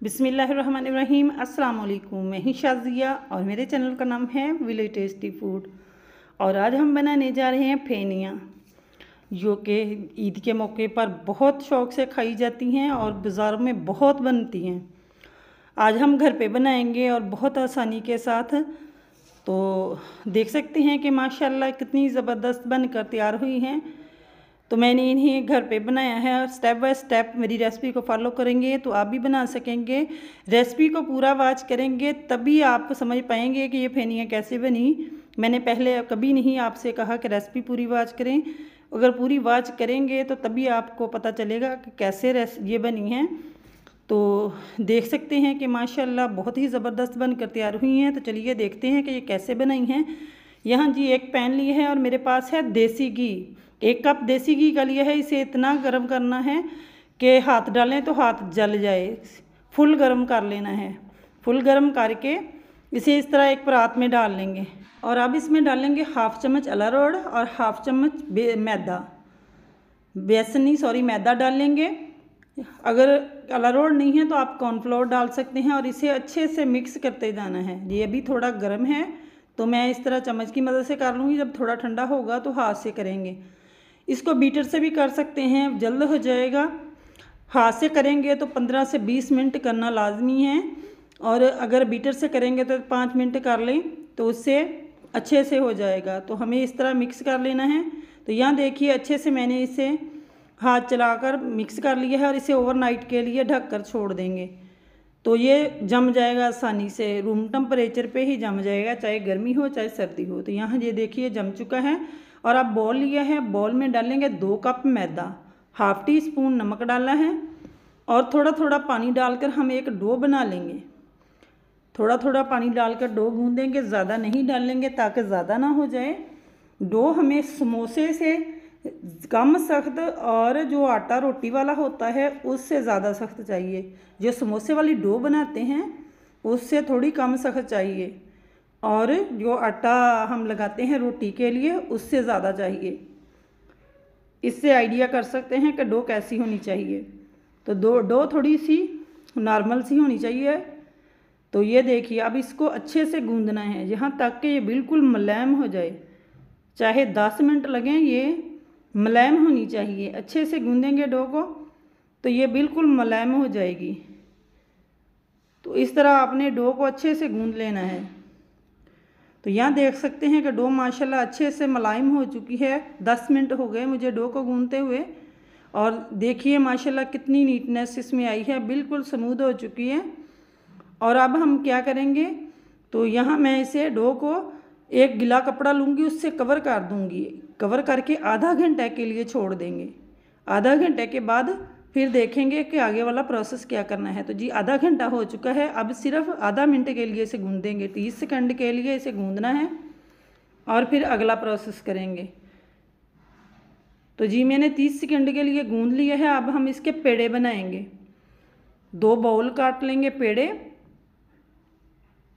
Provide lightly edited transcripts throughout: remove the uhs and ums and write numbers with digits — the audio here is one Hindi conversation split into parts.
बिस्मिल्लाहिर्रहमानिर्रहीम। अस्सलाम वालेकुम। मैं ही शाज़िया और मेरे चैनल का नाम है विलेज टेस्टी फूड। और आज हम बनाने जा रहे हैं फेनियाँ, जो कि ईद के मौके पर बहुत शौक़ से खाई जाती हैं और बाज़ारों में बहुत बनती हैं। आज हम घर पे बनाएंगे और बहुत आसानी के साथ। तो देख सकते हैं कि माशाल्लाह कितनी ज़बरदस्त बनकर तैयार हुई हैं। तो मैंने इन्हें घर पे बनाया है और स्टेप बाय स्टेप मेरी रेसिपी को फॉलो करेंगे तो आप भी बना सकेंगे। रेसिपी को पूरा वॉच करेंगे तभी आप समझ पाएंगे कि ये फेनियाँ कैसे बनी। मैंने पहले कभी नहीं आपसे कहा कि रेसिपी पूरी वॉच करें। अगर पूरी वॉच करेंगे तो तभी आपको पता चलेगा कि कैसे ये बनी हैं। तो देख सकते हैं कि माशाल्लाह बहुत ही ज़बरदस्त बनकर तैयार हुई हैं। तो चलिए देखते हैं कि ये कैसे बनाई हैं। यहाँ जी एक पैन लिया है और मेरे पास है देसी घी। 1 कप देसी घी का लिया है। इसे इतना गर्म करना है कि हाथ डालें तो हाथ जल जाए। फुल गर्म कर लेना है। फुल गर्म करके इसे इस तरह एक परात में डाल लेंगे। और अब इसमें डालेंगे 1/2 चम्मच अरारोट और 1/2 चम्मच मैदा डाल लेंगे। अगर अरारोट नहीं है तो आप कॉर्नफ्लोर डाल सकते हैं और इसे अच्छे से मिक्स करते जाना है। ये अभी थोड़ा गर्म है तो मैं इस तरह चम्मच की मदद से कर लूँगी। जब थोड़ा ठंडा होगा तो हाथ से करेंगे। इसको बीटर से भी कर सकते हैं, जल्द हो जाएगा। हाथ से करेंगे तो 15 से 20 मिनट करना लाजमी है और अगर बीटर से करेंगे तो 5 मिनट कर लें तो उससे अच्छे से हो जाएगा। तो हमें इस तरह मिक्स कर लेना है। तो यहाँ देखिए अच्छे से मैंने इसे हाथ चलाकर मिक्स कर लिया है और इसे ओवरनाइट के लिए ढक कर छोड़ देंगे। तो ये जम जाएगा आसानी से, रूम टेम्परेचर पे ही जम जाएगा, चाहे गर्मी हो चाहे सर्दी हो। तो यहाँ ये देखिए जम चुका है। और अब बॉल लिया है, बॉल में डालेंगे 2 कप मैदा, 1/2 टी स्पून नमक डाला है और थोड़ा थोड़ा पानी डालकर हम एक डो बना लेंगे। थोड़ा थोड़ा पानी डालकर डो गूँधेंगे, ज़्यादा नहीं डालेंगे ताकि ज़्यादा ना हो जाए। डो हमें समोसे से कम सख्त और जो आटा रोटी वाला होता है उससे ज़्यादा सख्त चाहिए। जो समोसे वाली डो बनाते हैं उससे थोड़ी कम सख्त चाहिए और जो आटा हम लगाते हैं रोटी के लिए उससे ज़्यादा चाहिए। इससे आइडिया कर सकते हैं कि डो कैसी होनी चाहिए। तो डो थोड़ी सी नॉर्मल सी होनी चाहिए। तो ये देखिए अब इसको अच्छे से गूंदना है यहाँ तक कि ये बिल्कुल मुलायम हो जाए। चाहे 10 मिनट लगें, ये मुलायम होनी चाहिए। अच्छे से गूंदेंगे डो को तो ये बिल्कुल मुलायम हो जाएगी। तो इस तरह आपने डो को अच्छे से गूंद लेना है। तो यहाँ देख सकते हैं कि डो माशाल्लाह अच्छे से मुलायम हो चुकी है। 10 मिनट हो गए मुझे डो को गूंदते हुए और देखिए माशाल्लाह कितनी नीटनेस इसमें आई है, बिल्कुल स्मूथ हो चुकी है। और अब हम क्या करेंगे, तो यहाँ मैं इसे डो को एक गीला कपड़ा लूँगी, उससे कवर कर दूँगी। कवर करके आधा घंटे के लिए छोड़ देंगे। आधा घंटे के बाद फिर देखेंगे कि आगे वाला प्रोसेस क्या करना है। तो जी आधा घंटा हो चुका है। अब सिर्फ आधा मिनट के लिए इसे गूंदेंगे, 30 सेकंड के लिए इसे गूंदना है और फिर अगला प्रोसेस करेंगे। तो जी मैंने 30 सेकंड के लिए गूंद लिया है। अब हम इसके पेड़े बनाएंगे। 2 बाउल काट लेंगे पेड़े।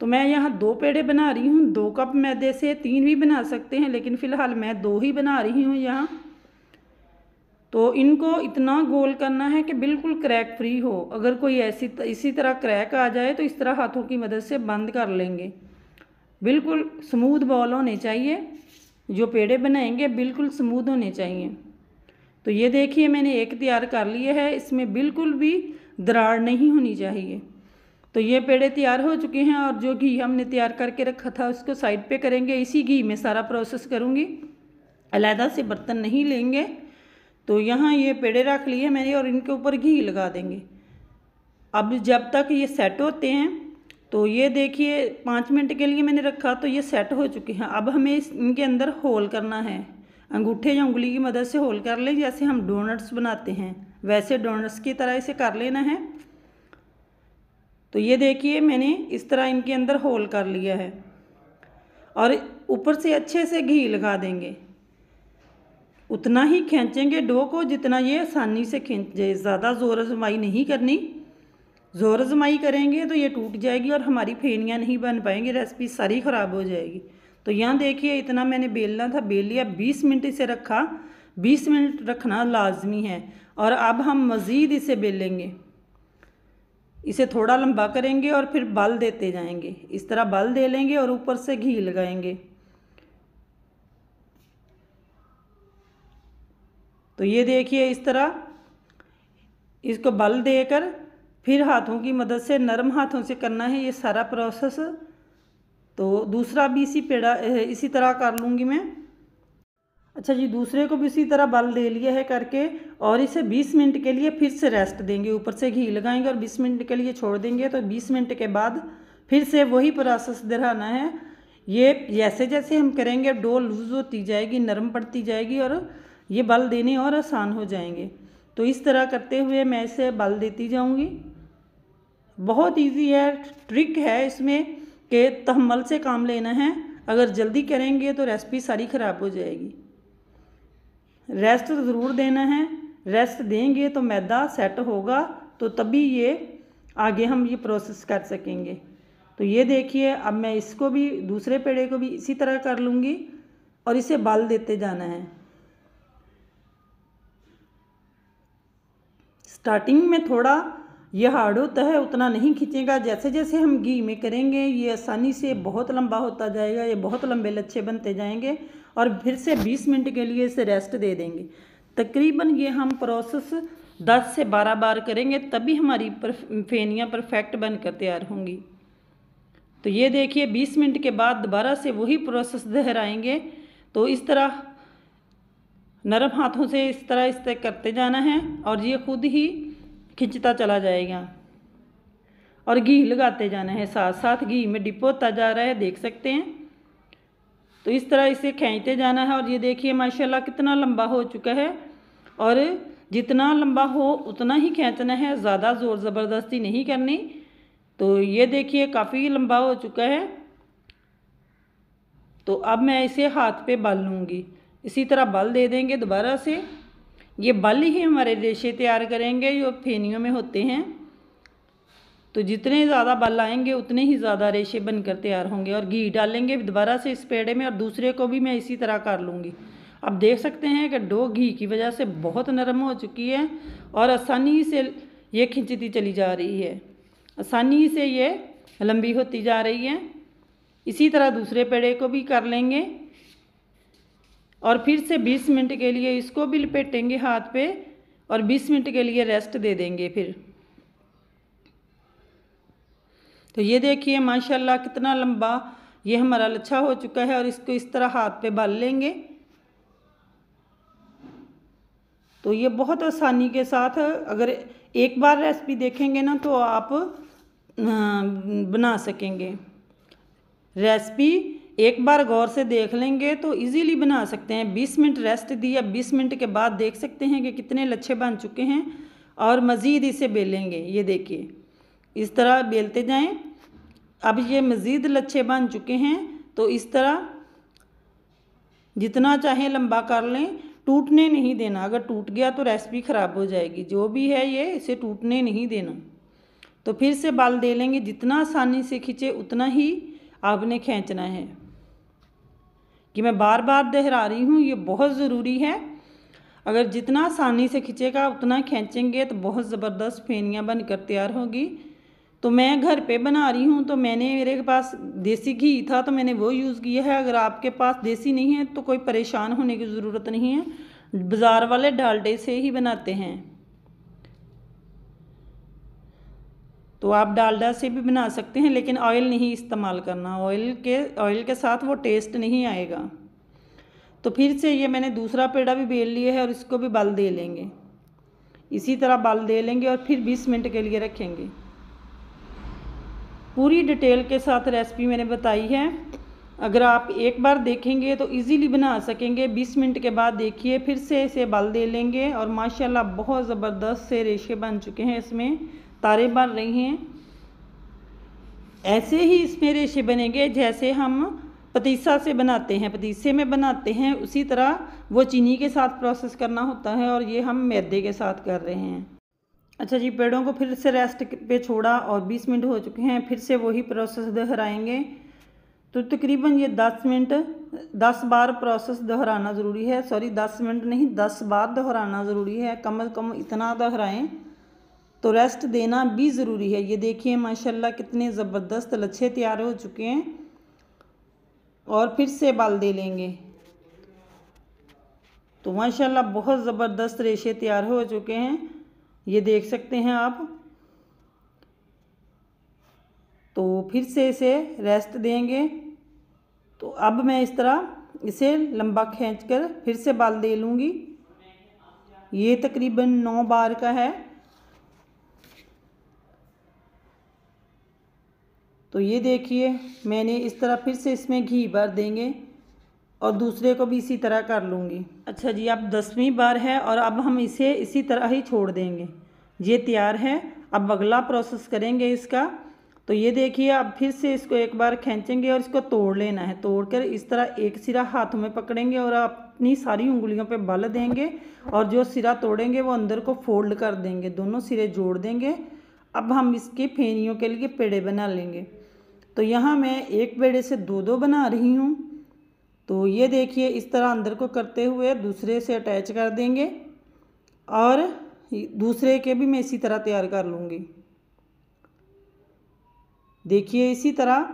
तो मैं यहाँ 2 पेड़े बना रही हूँ। 2 कप मैदे से 3 भी बना सकते हैं, लेकिन फ़िलहाल मैं 2 ही बना रही हूँ यहाँ। तो इनको इतना गोल करना है कि बिल्कुल क्रैक फ्री हो। अगर कोई इसी तरह क्रैक आ जाए तो इस तरह हाथों की मदद से बंद कर लेंगे। बिल्कुल स्मूथ बॉल होने चाहिए। जो पेड़े बनाएंगे बिल्कुल स्मूथ होने चाहिए। तो ये देखिए मैंने एक तैयार कर लिया है, इसमें बिल्कुल भी दरार नहीं होनी चाहिए। तो ये पेड़े तैयार हो चुके हैं और जो घी हमने तैयार करके रखा था उसको साइड पे करेंगे। इसी घी में सारा प्रोसेस करूँगी, अलहदा से बर्तन नहीं लेंगे। तो यहाँ ये पेड़े रख लिए मैंने और इनके ऊपर घी लगा देंगे। अब जब तक ये सेट होते हैं, तो ये देखिए 5 मिनट के लिए मैंने रखा तो ये सेट हो चुके हैं। अब हमें इनके अंदर होल करना है। अंगूठे या उंगली की मदद से होल कर लें, जैसे हम डोनट्स बनाते हैं वैसे डोनट्स की तरह इसे कर लेना है। तो ये देखिए मैंने इस तरह इनके अंदर होल कर लिया है और ऊपर से अच्छे से घी लगा देंगे। उतना ही खींचेंगे डो को जितना ये आसानी से खींच जाए। ज़्यादा ज़ोर आजमाई नहीं करनी। ज़ोर आजमाई करेंगे तो ये टूट जाएगी और हमारी फेनियाँ नहीं बन पाएंगी, रेसिपी सारी ख़राब हो जाएगी। तो यहाँ देखिए इतना मैंने बेलना था, बेल लिया। 20 मिनट इसे रखा। 20 मिनट रखना लाजमी है। और अब हम मज़ीद इसे बेलेंगे। इसे थोड़ा लंबा करेंगे और फिर बल देते जाएंगे। इस तरह बल दे लेंगे और ऊपर से घी लगाएंगे। तो ये देखिए इस तरह इसको बल देकर फिर हाथों की मदद से, नरम हाथों से करना है ये सारा प्रोसेस। तो दूसरा भी इसी तरह कर लूँगी मैं। अच्छा जी, दूसरे को भी इसी तरह बल दे लिया है करके, और इसे 20 मिनट के लिए फिर से रेस्ट देंगे। ऊपर से घी लगाएंगे और 20 मिनट के लिए छोड़ देंगे। तो 20 मिनट के बाद फिर से वही प्रोसेस दोहराना है। ये जैसे जैसे हम करेंगे डो लूज़ होती जाएगी, नरम पड़ती जाएगी और ये बल देने और आसान हो जाएंगे। तो इस तरह करते हुए मैं इसे बल देती जाऊंगी। बहुत इजी है, ट्रिक है इसमें कि तहम्मुल से काम लेना है। अगर जल्दी करेंगे तो रेसिपी सारी ख़राब हो जाएगी। रेस्ट ज़रूर देना है, रेस्ट देंगे तो मैदा सेट होगा, तो तभी ये आगे हम ये प्रोसेस कर सकेंगे। तो ये देखिए अब मैं इसको भी, दूसरे पेड़े को भी इसी तरह कर लूँगी और इसे बल देते जाना है। स्टार्टिंग में थोड़ा ये हार्ड होता है, उतना नहीं खींचेगा। जैसे जैसे हम घी में करेंगे ये आसानी से बहुत लंबा होता जाएगा, ये बहुत लंबे लच्छे बनते जाएंगे। और फिर से 20 मिनट के लिए इसे रेस्ट दे देंगे। तकरीबन ये हम प्रोसेस 10 से 12 बार करेंगे, तभी हमारी फेनियाँ परफेक्ट बनकर तैयार होंगी। तो ये देखिए 20 मिनट के बाद दोबारा से वही प्रोसेस दोहराएंगे। तो इस तरह नरम हाथों से इस तरह करते जाना है और ये खुद ही खिंचता चला जाएगा। और घी लगाते जाना है, साथ साथ घी में डिप होता जा रहा है, देख सकते हैं। तो इस तरह इसे खींचते जाना है। और ये देखिए माशाल्लाह कितना लंबा हो चुका है। और जितना लंबा हो उतना ही खींचना है, ज़्यादा ज़ोर ज़बरदस्ती नहीं करनी। तो ये देखिए काफ़ी लंबा हो चुका है। तो अब मैं इसे हाथ पे बल लूँगी। इसी तरह बल दे देंगे दोबारा से। ये बल ही हमारे रेशे तैयार करेंगे जो फेनियों में होते हैं। तो जितने ज़्यादा बल आएंगे उतने ही ज़्यादा रेशे बनकर तैयार होंगे। और घी डालेंगे दोबारा से इस पेड़े में और दूसरे को भी मैं इसी तरह कर लूँगी। अब देख सकते हैं कि डो घी की वजह से बहुत नरम हो चुकी है और आसानी से ये खिंचती चली जा रही है, आसानी से ये लंबी होती जा रही है। इसी तरह दूसरे पेड़े को भी कर लेंगे और फिर से 20 मिनट के लिए इसको भी लपेटेंगे हाथ पे और 20 मिनट के लिए रेस्ट दे देंगे फिर। तो ये देखिए माशाल्लाह कितना लंबा ये हमारा लच्छा हो चुका है। और इसको इस तरह हाथ पे बल लेंगे। तो ये बहुत आसानी के साथ, अगर एक बार रेसिपी देखेंगे ना तो आप बना सकेंगे। रेसिपी एक बार गौर से देख लेंगे तो इजीली बना सकते हैं। 20 मिनट रेस्ट दिया, 20 मिनट के बाद देख सकते हैं कि कितने लच्छे बन चुके हैं। और मज़ीद इसे बेलेंगे, ये देखिए इस तरह बेलते जाएं। अब ये मज़ीद लच्छे बन चुके हैं। तो इस तरह जितना चाहे लंबा कर लें, टूटने नहीं देना। अगर टूट गया तो रेसिपी ख़राब हो जाएगी। जो भी है ये, इसे टूटने नहीं देना। तो फिर से बल दे लेंगे। जितना आसानी से खींचे उतना ही आपने खींचना है। कि मैं बार बार दोहरा रही हूँ, ये बहुत ज़रूरी है। अगर जितना आसानी से खींचेगा उतना खींचेंगे तो बहुत ज़बरदस्त फेनियाँ बनकर तैयार होगी। तो मैं घर पे बना रही हूँ, तो मेरे पास देसी घी था तो मैंने वो यूज़ किया है। अगर आपके पास देसी नहीं है तो कोई परेशान होने की ज़रूरत नहीं है, बाज़ार वाले डालडे से ही बनाते हैं। तो आप डालडा से भी बना सकते हैं, लेकिन ऑयल नहीं इस्तेमाल करना। ऑयल के साथ वो टेस्ट नहीं आएगा। तो फिर से ये मैंने दूसरा पेड़ा भी बेल लिया है और इसको भी बल दे लेंगे। इसी तरह बल दे लेंगे और फिर 20 मिनट के लिए रखेंगे। पूरी डिटेल के साथ रेसिपी मैंने बताई है। अगर आप एक बार देखेंगे तो इजीली बना सकेंगे। 20 मिनट के बाद देखिए फिर से इसे बल दे लेंगे और माशाल्लाह बहुत ज़बरदस्त से रेशे बन चुके हैं, इसमें तारे बन रही हैं। ऐसे ही इसमें रेशे बनेंगे जैसे हम पतीसा से बनाते हैं, पतीसे में बनाते हैं, उसी तरह वो चीनी के साथ प्रोसेस करना होता है और ये हम मैदे के साथ कर रहे हैं। अच्छा जी, पेड़ों को फिर से रेस्ट पे छोड़ा और 20 मिनट हो चुके हैं। फिर से वही प्रोसेस दोहराएंगे। तो तकरीबन ये 10 बार प्रोसेस दोहराना ज़रूरी है। सॉरी 10 मिनट नहीं, 10 बार दोहराना ज़रूरी है। कम से कम इतना दोहराएं तो रेस्ट देना भी ज़रूरी है। ये देखिए माशाल्लाह कितने ज़बरदस्त लच्छे तैयार हो चुके हैं। और फिर से बाल दे लेंगे। तो माशाल्लाह बहुत ज़बरदस्त रेशे तैयार हो चुके हैं, ये देख सकते हैं आप। तो फिर से इसे रेस्ट देंगे। तो अब मैं इस तरह इसे लंबा खींचकर फिर से बाल दे लूँगी। ये तकरीबन 9 बार का है। तो ये देखिए मैंने इस तरह फिर से इसमें घी भर देंगे और दूसरे को भी इसी तरह कर लूँगी। अच्छा जी, अब 10वीं बार है और अब हम इसे इसी तरह ही छोड़ देंगे। ये तैयार है। अब अगला प्रोसेस करेंगे इसका। तो ये देखिए अब फिर से इसको एक बार खींचेंगे और इसको तोड़ लेना है। तोड़कर इस तरह एक सिरा हाथों में पकड़ेंगे और अपनी सारी उंगलियों पे बल देंगे और जो सिरा तोड़ेंगे वो अंदर को फोल्ड कर देंगे, दोनों सिरे जोड़ देंगे। अब हम इसके फेनियों के लिए पेड़े बना लेंगे। तो यहाँ मैं एक पेड़े से 2-2 बना रही हूँ। तो ये देखिए इस तरह अंदर को करते हुए दूसरे से अटैच कर देंगे और दूसरे के भी मैं इसी तरह तैयार कर लूँगी। देखिए इसी तरह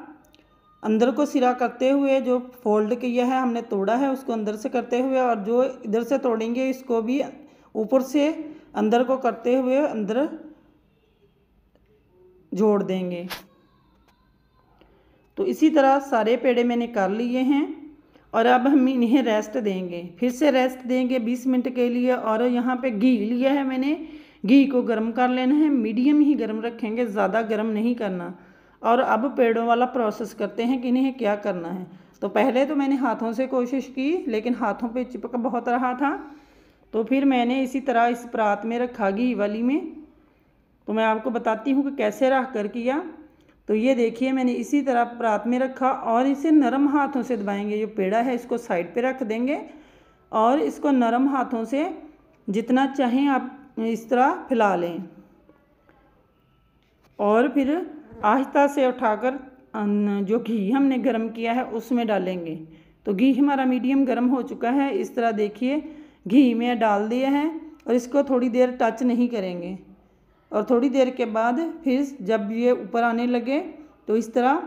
अंदर को सिरा करते हुए जो फोल्ड किया है हमने तोड़ा है उसको अंदर से करते हुए और जो इधर से तोड़ेंगे इसको भी ऊपर से अंदर को करते हुए अंदर जोड़ देंगे। तो इसी तरह सारे पेड़े मैंने कर लिए हैं और अब हम इन्हें रेस्ट देंगे। फिर से रेस्ट देंगे 20 मिनट के लिए। और यहाँ पे घी लिया है मैंने, घी को गर्म कर लेना है, मीडियम ही गर्म रखेंगे, ज़्यादा गर्म नहीं करना। और अब पेड़ों वाला प्रोसेस करते हैं कि इन्हें क्या करना है। तो पहले तो मैंने हाथों से कोशिश की लेकिन हाथों पे चिपक बहुत रहा था। तो फिर मैंने इसी तरह इस परात में रखा घी वाली में। तो मैं आपको बताती हूँ कि कैसे रख कर किया। तो ये देखिए मैंने इसी तरह परात में रखा और इसे नरम हाथों से दबाएंगे। जो पेड़ा है इसको साइड पे रख देंगे और इसको नरम हाथों से जितना चाहें आप इस तरह फैला लें और फिर आहिस्ता से उठाकर जो घी हमने गर्म किया है उसमें डालेंगे। तो घी हमारा मीडियम गर्म हो चुका है। इस तरह देखिए घी में डाल दिया है और इसको थोड़ी देर टच नहीं करेंगे। और थोड़ी देर के बाद फिर जब ये ऊपर आने लगे तो इस तरह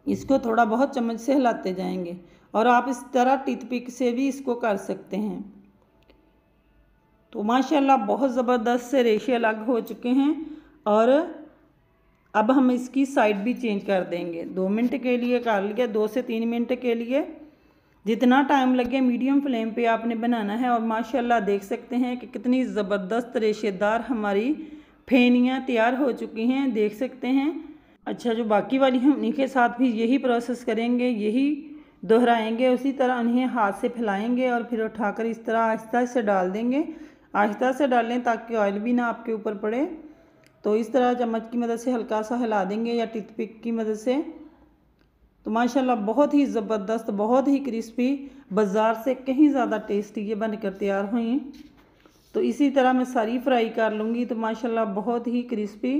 इसको थोड़ा बहुत चम्मच से हिलाते जाएंगे। और आप इस तरह टूथपिक से भी इसको कर सकते हैं। तो माशाल्लाह बहुत ज़बरदस्त से रेशे अलग हो चुके हैं। और अब हम इसकी साइड भी चेंज कर देंगे। 2 मिनट के लिए कर लिया, 2 से 3 मिनट के लिए, जितना टाइम लगे मीडियम फ्लेम पे आपने बनाना है। और माशाल्लाह देख सकते हैं कि कितनी ज़बरदस्त रेशेदार हमारी फेनियाँ तैयार हो चुकी हैं, देख सकते हैं। अच्छा, जो बाकी वाली हम उन्हीं के साथ भी यही प्रोसेस करेंगे, यही दोहराएंगे। उसी तरह उन्हें हाथ से फैलाएंगे और फिर उठाकर इस तरह आहिस्ता से डाल देंगे। आहिस्ता से डालें ताकि ऑयल भी ना आपके ऊपर पड़े। तो इस तरह चम्मच की मदद से हल्का सा हिला देंगे या टूथपिक की मदद से। तो माशाल्लाह बहुत ही ज़बरदस्त, बहुत ही क्रिस्पी, बाज़ार से कहीं ज़्यादा टेस्टी ये बनकर तैयार हुई। तो इसी तरह मैं सारी फ्राई कर लूँगी। तो माशाल्लाह बहुत ही क्रिस्पी।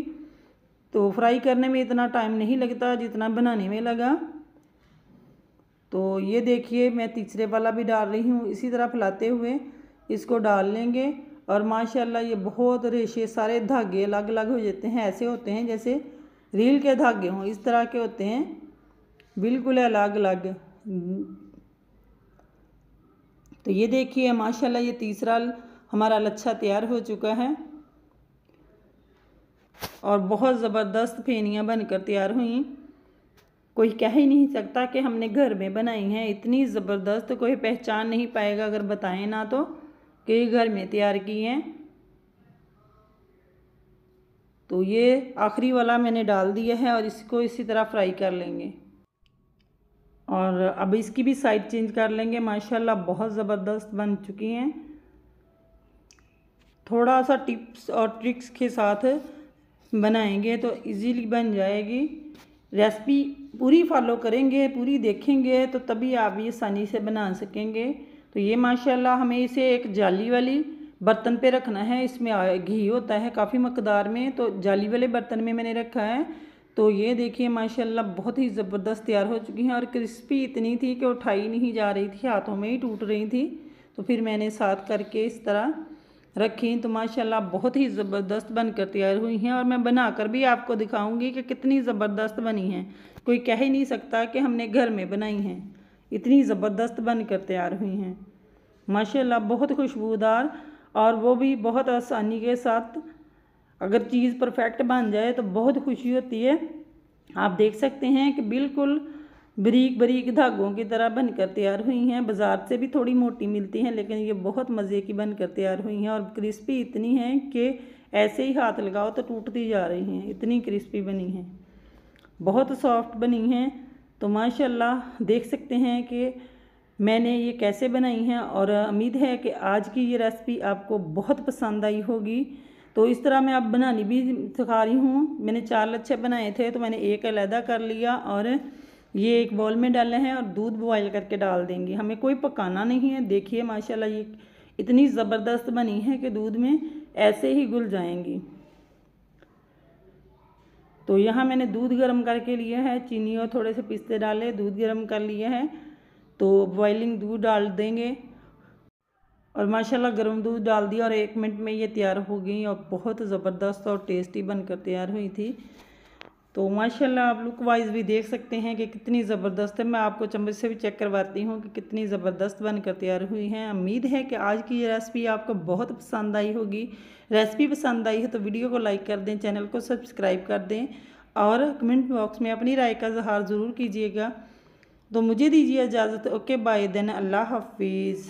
तो फ्राई करने में इतना टाइम नहीं लगता जितना बनाने में लगा। तो ये देखिए मैं तीसरे वाला भी डाल रही हूँ। इसी तरह फैलाते हुए इसको डाल लेंगे। और माशाल्लाह ये बहुत रेशे, सारे धागे अलग अलग हो जाते हैं। ऐसे होते हैं जैसे रील के धागे हों, इस तरह के होते हैं, बिल्कुल अलग अलग। तो ये देखिए माशाल्लाह ये तीसरा हमारा लच्छा तैयार हो चुका है और बहुत ज़बरदस्त फेनियाँ बनकर तैयार हुई। कोई कह ही नहीं सकता कि हमने घर में बनाई हैं। इतनी ज़बरदस्त कोई पहचान नहीं पाएगा अगर बताएं ना तो कि घर में तैयार की हैं। तो ये आखिरी वाला मैंने डाल दिया है और इसको इसी तरह फ्राई कर लेंगे। और अब इसकी भी साइड चेंज कर लेंगे। माशाल्लाह बहुत ज़बरदस्त बन चुकी हैं। थोड़ा सा टिप्स और ट्रिक्स के साथ बनाएंगे तो इजीली बन जाएगी। रेसिपी पूरी फॉलो करेंगे, पूरी देखेंगे तो तभी आप ये आसानी से बना सकेंगे। तो ये माशाल्लाह हमें इसे एक जाली वाली बर्तन पे रखना है। इसमें घी होता है काफ़ी मकदार में, तो जाली वाले बर्तन में मैंने रखा है। तो ये देखिए माशाल्लाह बहुत ही ज़बरदस्त तैयार हो चुकी हैं और क्रिस्पी इतनी थी कि उठाई नहीं जा रही थी, हाथों में ही टूट रही थी। तो फिर मैंने साथ करके इस तरह रखी तो माशाल्लाह बहुत ही ज़बरदस्त बनकर तैयार हुई हैं। और मैं बनाकर भी आपको दिखाऊंगी कि कितनी ज़बरदस्त बनी हैं। कोई कह ही नहीं सकता कि हमने घर में बनाई हैं, इतनी ज़बरदस्त बनकर तैयार हुई हैं माशाल्लाह, बहुत खुशबूदार और वो भी बहुत आसानी के साथ। अगर चीज़ परफेक्ट बन जाए तो बहुत खुशी होती है। आप देख सकते हैं कि बिल्कुल बारीक बारीक धागों की तरह बनकर तैयार हुई हैं। बाज़ार से भी थोड़ी मोटी मिलती हैं, लेकिन ये बहुत मज़े की बनकर तैयार हुई हैं। और क्रिस्पी इतनी हैं कि ऐसे ही हाथ लगाओ तो टूटती जा रही हैं, इतनी क्रिस्पी बनी हैं, बहुत सॉफ्ट बनी हैं। तो माशाल्लाह देख सकते हैं कि मैंने ये कैसे बनाई हैं। और उम्मीद है कि आज की ये रेसिपी आपको बहुत पसंद आई होगी। तो इस तरह मैं अब बनानी भी सिखा रही हूँ। मैंने 4 लच्छे बनाए थे तो मैंने एक अलहदा कर लिया और ये एक बाउल में डाले हैं और दूध बॉयल करके डाल देंगे। हमें कोई पकाना नहीं है। देखिए माशाल्लाह ये इतनी ज़बरदस्त बनी है कि दूध में ऐसे ही घुल जाएंगी। तो यहाँ मैंने दूध गर्म करके लिया है, चीनी और थोड़े से पिस्ते डाले, दूध गर्म कर लिया है। तो बॉइलिंग दूध डाल देंगे और माशाल्लाह गर्म दूध डाल दिया और 1 मिनट में ये तैयार हो गई और बहुत ज़बरदस्त और टेस्टी बनकर तैयार हुई थी। तो माशाल्लाह आप लुक वाइज भी देख सकते हैं कि कितनी ज़बरदस्त है। मैं आपको चम्मच से भी चेक करवाती हूँ कि कितनी ज़बरदस्त बनकर तैयार हुई हैं। उम्मीद है कि आज की ये रेसिपी आपको बहुत पसंद आई होगी। रेसिपी पसंद आई है तो वीडियो को लाइक कर दें, चैनल को सब्सक्राइब कर दें और कमेंट बॉक्स में अपनी राय का इज़हार ज़रूर कीजिएगा। तो मुझे दीजिए इजाज़त। ओके बाय देन, अल्लाह हाफिज़।